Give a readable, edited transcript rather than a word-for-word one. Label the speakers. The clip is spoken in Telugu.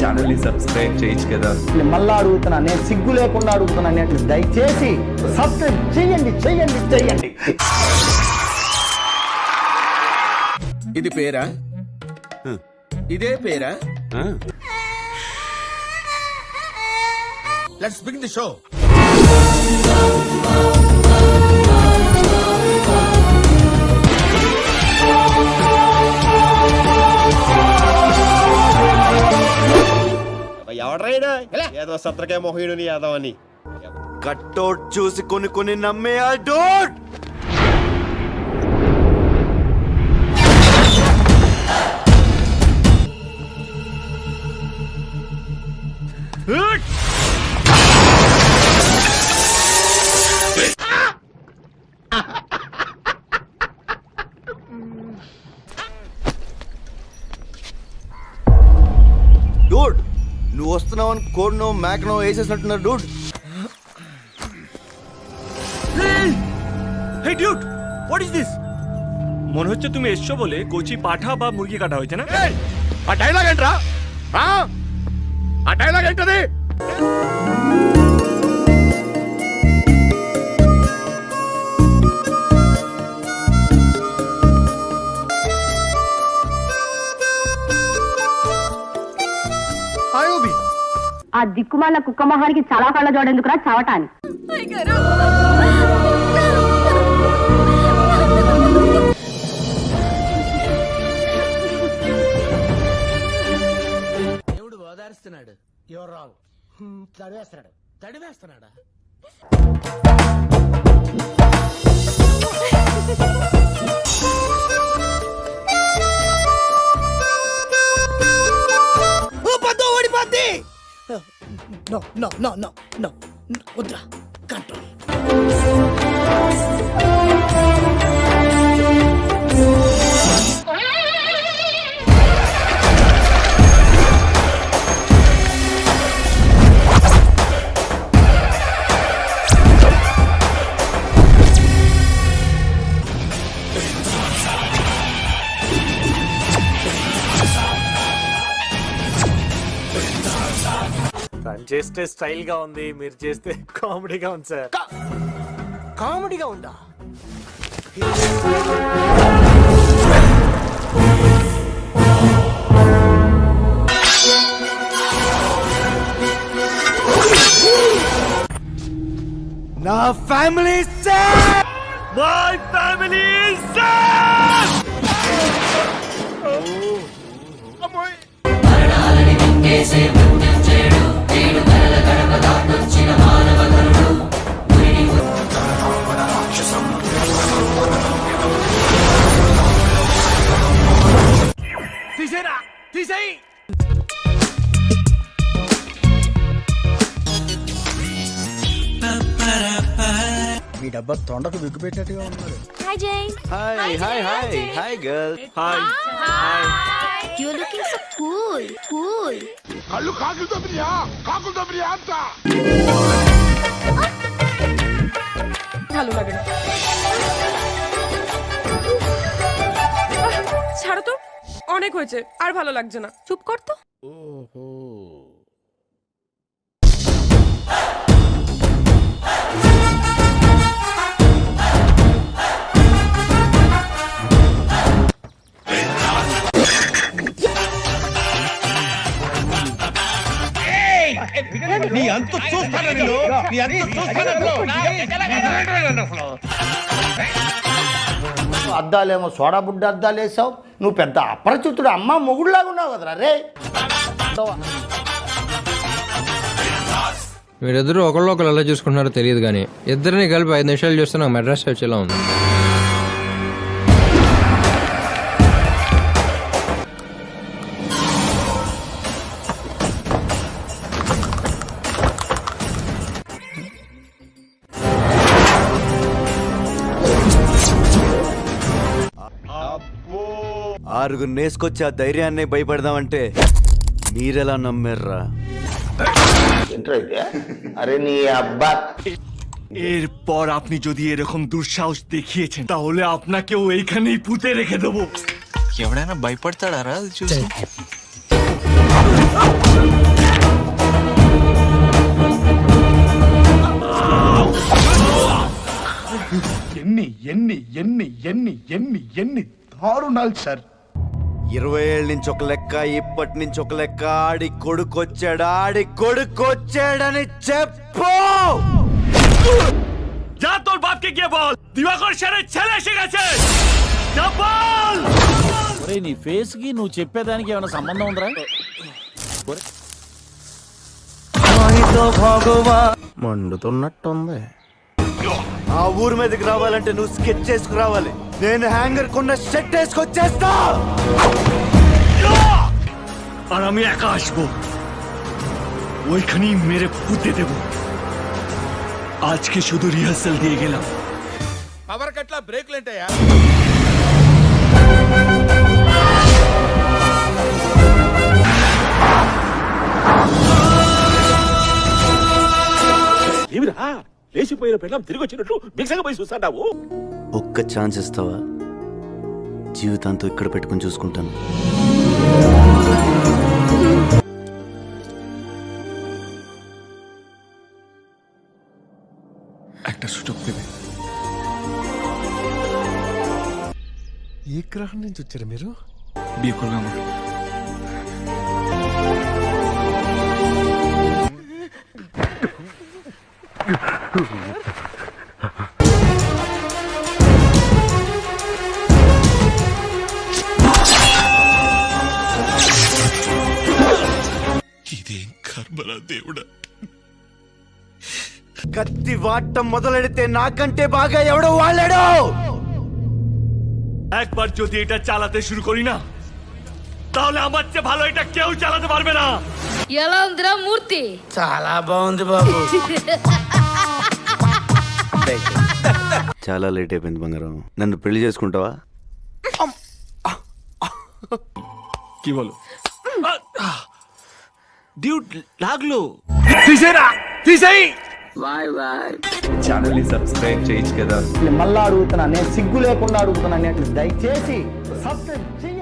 Speaker 1: ఛానల్ ని సబ్స్క్రైబ్ చేయొచ్చు కదా.
Speaker 2: మళ్ళా అడుగుతున్నా, నేను సిగ్గు లేకుండా అడుగుతున్నా, దయచేసి సబ్స్క్రైబ్ చెయ్యండి చెయ్యండి చెయ్యండి.
Speaker 3: ఇది పేరా? ఇదే పేరా? Let's begin the show.
Speaker 4: ఎవడ్రైనా ఏదో సత్రకే మొహీడుని యాదవ్ అని
Speaker 5: కట్టౌట్ చూసి కొన్ని నమ్మే ఆ డోట్. డూడ్, నువ్వు వస్తున్నావని కోడ్నో మ్యాక్నో వేసేసినట్టున్నారు Dude.
Speaker 6: Hey dude, what is this? মনে হচ্ছে তুমি এসছো বলে কচি পাঠা বা মুরগি কাটা হয়েছে না?
Speaker 3: ఆ డైలాగ్ ఏంట్రా? ఆ డైలాగ్ ఏంటది?
Speaker 7: ఆ దిక్కుమాల కుక్క మొహానికి చాలా కళ్ళ జోడెందుకురా చవటాని.
Speaker 3: దేవుడు ఓదారుస్తున్నాడు. ఎవరు రావు తడివేస్తున్నాడా? ఓడిపోద్ది. No, no, no, no, no. Udra, control.
Speaker 6: తను చేస్తే స్టైల్ గా ఉంది, మీరు చేస్తే కామెడీగా ఉంది సార్.
Speaker 3: కామెడీగా ఉందా?
Speaker 5: నా family safe.
Speaker 6: My family safe.
Speaker 3: తీసేరా, తీసేయి.
Speaker 2: మీ డబ్బా తొండకు విగ్గు పెట్టినట్టుగా ఉన్నాడు.
Speaker 7: Hi Jai.
Speaker 5: Hi hi hi hi girl.
Speaker 6: Hi.
Speaker 7: You are looking so cool cool.
Speaker 3: కళ్ళు కాకులతో ప్రియా అంత.
Speaker 8: ভালো লাগে না। ছাড়ো তো, অনেক হয়েছে, আর ভালো লাগছে না। চুপ কর তো।
Speaker 2: అద్దాలేమో సోడా బుడ్డ అద్దాలు వేసావు. నువ్వు పెద్ద అపరిచితుడు, అమ్మ మొగుడులాగా ఉన్నావు కదరా రే.
Speaker 9: మీరిద్దరూ ఒకళ్ళు ఒకరు ఎలా చూసుకుంటున్నారో తెలియదు కానీ ఇద్దరిని కలిపి 5 నిమిషాలు చూస్తే నాకు మెడ్రాస్ వచ్చేలా ఉంది.
Speaker 5: ఆరుగురు నేసుకొచ్చి ఆ ధైర్యాన్ని భయపడదామంటే మీరెలా నమ్మారా?
Speaker 2: అరే నీ అబ్బా,
Speaker 6: এরপর আপনি যদি এরকম দুঃসাহস দেখিয়েছেন তাহলে আপনাকেও এইখানেই পুঁতে রেখে দেবো.
Speaker 1: ఎవడైనా భయపడతాడారా అది చూసి?
Speaker 10: ఎన్ని ఎన్ని ఎన్ని దారుణాలు సార్.
Speaker 5: 20 ఏళ్ళ నుంచి ఒక లెక్క, ఇప్పటి నుంచి ఒక లెక్క. ఆడి కొడుకొచ్చాడని చెప్పు.
Speaker 6: যা তোর বাপকে গিয়ে বল দিবাকর স্যারের ছেলে এসে গেছে। যা বল।
Speaker 11: ఒరేయ్, నీ ఫేస్ కి నువ్వు చెప్పేదానికి ఏమైనా సంబంధం ఉందిరా?
Speaker 4: మండుతున్నట్టుంది.
Speaker 5: ఆ ఊరు మీదకి రావాలంటే నువ్వు స్కెచ్ చేసుకురావాలి. నేను హ్యాంగర్ కొన్న షర్ట్ వేసుకొచ్చేస్తా.
Speaker 6: আর আমি একা আসবো, ওইখানেই মেরে পুঁতে দেব। আজকে শুধু রিহার্সাল দিয়ে গেলাম।
Speaker 3: పవర్ కట్ల బ్రేక్లు ఏంటయ్యా? ఏమిరా లేచిపోయిన పిల్లం తిరిగి వచ్చినట్లు బిక్సగా పోయి చూస్తాడావు?
Speaker 5: ఒక్క ఛాన్స్ ఇస్తావా? జీవితాంతో ఇక్కడ పెట్టుకుని చూసుకుంటాను.
Speaker 6: একটা সুযোগ দেবে।
Speaker 4: ఏ గ్రహం నుంచి వచ్చారు మీరు?
Speaker 6: বিয়ে করবে আমাকে।
Speaker 3: ఇదేం కర్మరా దేవుడా.
Speaker 5: కత్తి వాడటం మొదలెడితే నాకంటే బాగా ఎవడో వాళ్ళాడు.
Speaker 6: একবার যদি এটা চালাতে শুরু করি না, তাহলে আমার চেয়ে ভালো এটা কেউ চালাতে পারবে না।
Speaker 7: ఎలా ఉందిరా మూర్తి?
Speaker 11: చాలా బాగుంది బాబు.
Speaker 5: చాలా లేట్ అయిపోయింది బంగారం. నన్ను పెళ్లి చేసుకుంటావా?
Speaker 6: কি বলো? ডিউড লাগলো।
Speaker 1: ఛానల్ ని సబ్స్క్రైబ్ చేయొచ్చు కదా.
Speaker 2: మళ్ళా అడుగుతున్నా, నేను సిగ్గు లేకుండా అడుగుతున్నా. దయచేసి సబ్స్క్రైబ్ చేయండి.